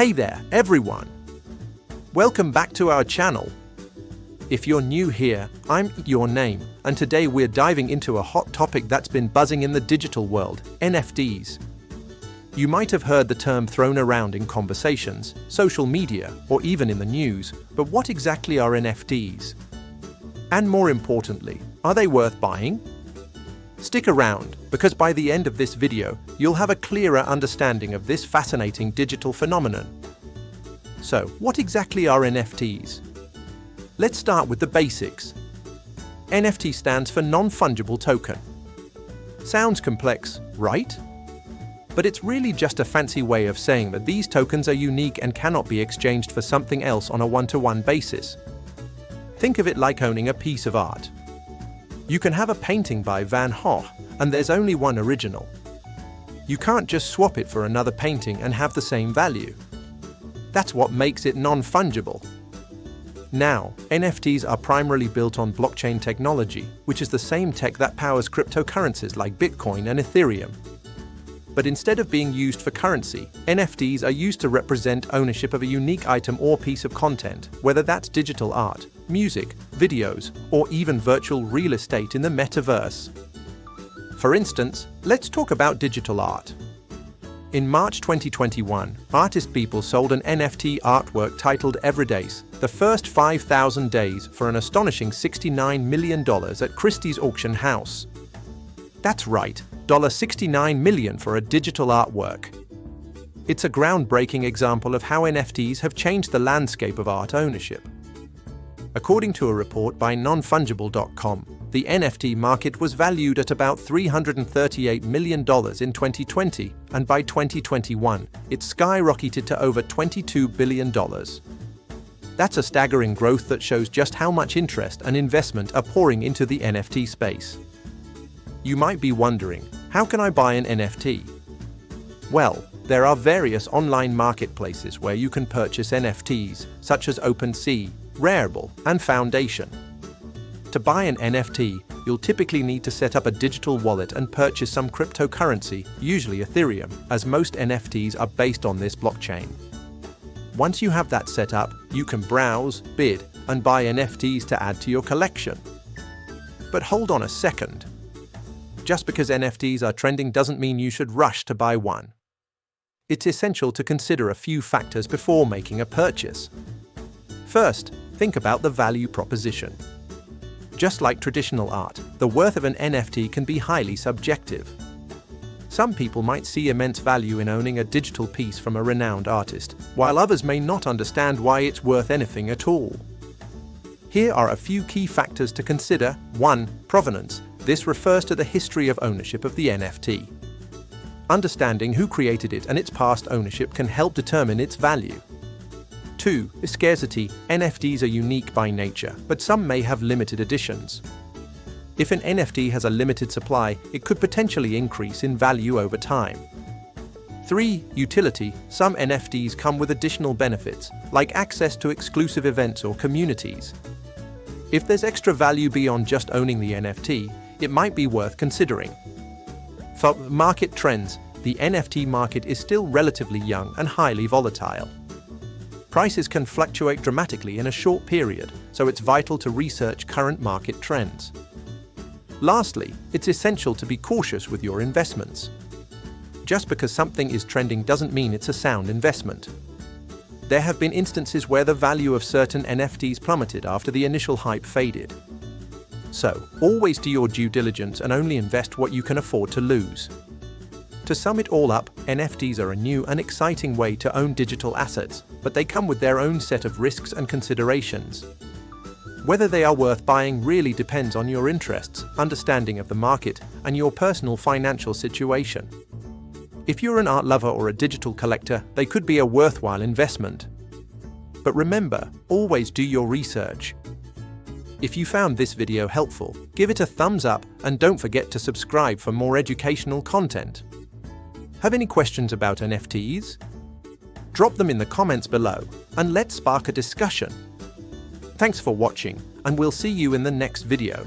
Hey there, everyone! Welcome back to our channel. If you're new here, I'm Your Name, and today we're diving into a hot topic that's been buzzing in the digital world, NFTs. You might have heard the term thrown around in conversations, social media, or even in the news, but what exactly are NFTs? And more importantly, are they worth buying? Stick around, because by the end of this video, you'll have a clearer understanding of this fascinating digital phenomenon. So, what exactly are NFTs? Let's start with the basics. NFT stands for non-fungible token. Sounds complex, right? But it's really just a fancy way of saying that these tokens are unique and cannot be exchanged for something else on a one-to-one basis. Think of it like owning a piece of art. You can have a painting by Van Gogh, and there's only one original. You can't just swap it for another painting and have the same value. That's what makes it non-fungible. Now, NFTs are primarily built on blockchain technology, which is the same tech that powers cryptocurrencies like Bitcoin and Ethereum. But instead of being used for currency, NFTs are used to represent ownership of a unique item or piece of content, whether that's digital art, music, videos, or even virtual real estate in the metaverse. For instance, let's talk about digital art. In March 2021, Artist People sold an NFT artwork titled Everydays, the first 5,000 days, for an astonishing $69 million at Christie's auction house. That's right, $69 million for a digital artwork. It's a groundbreaking example of how NFTs have changed the landscape of art ownership. According to a report by nonfungible.com, the NFT market was valued at about $338 million in 2020, and by 2021, it skyrocketed to over $22 billion. That's a staggering growth that shows just how much interest and investment are pouring into the NFT space. You might be wondering, how can I buy an NFT? Well, there are various online marketplaces where you can purchase NFTs, such as OpenSea, Rarible, and Foundation. To buy an NFT, you'll typically need to set up a digital wallet and purchase some cryptocurrency, usually Ethereum, as most NFTs are based on this blockchain. Once you have that set up, you can browse, bid, and buy NFTs to add to your collection. But hold on a second. Just because NFTs are trending doesn't mean you should rush to buy one. It's essential to consider a few factors before making a purchase. First, think about the value proposition. Just like traditional art, the worth of an NFT can be highly subjective. Some people might see immense value in owning a digital piece from a renowned artist, while others may not understand why it's worth anything at all. Here are a few key factors to consider. 1. Provenance. This refers to the history of ownership of the NFT. Understanding who created it and its past ownership can help determine its value. 2. Scarcity. NFTs are unique by nature, but some may have limited editions. If an NFT has a limited supply, it could potentially increase in value over time. 3. Utility. Some NFTs come with additional benefits, like access to exclusive events or communities. If there's extra value beyond just owning the NFT, it might be worth considering. For market trends, the NFT market is still relatively young and highly volatile. Prices can fluctuate dramatically in a short period, so it's vital to research current market trends. Lastly, it's essential to be cautious with your investments. Just because something is trending doesn't mean it's a sound investment. There have been instances where the value of certain NFTs plummeted after the initial hype faded. So, always do your due diligence and only invest what you can afford to lose. To sum it all up, NFTs are a new and exciting way to own digital assets, but they come with their own set of risks and considerations. Whether they are worth buying really depends on your interests, understanding of the market, and your personal financial situation. If you're an art lover or a digital collector, they could be a worthwhile investment. But remember, always do your research. If you found this video helpful, give it a thumbs up and don't forget to subscribe for more educational content. Have any questions about NFTs? Drop them in the comments below and let's spark a discussion. Thanks for watching, and we'll see you in the next video.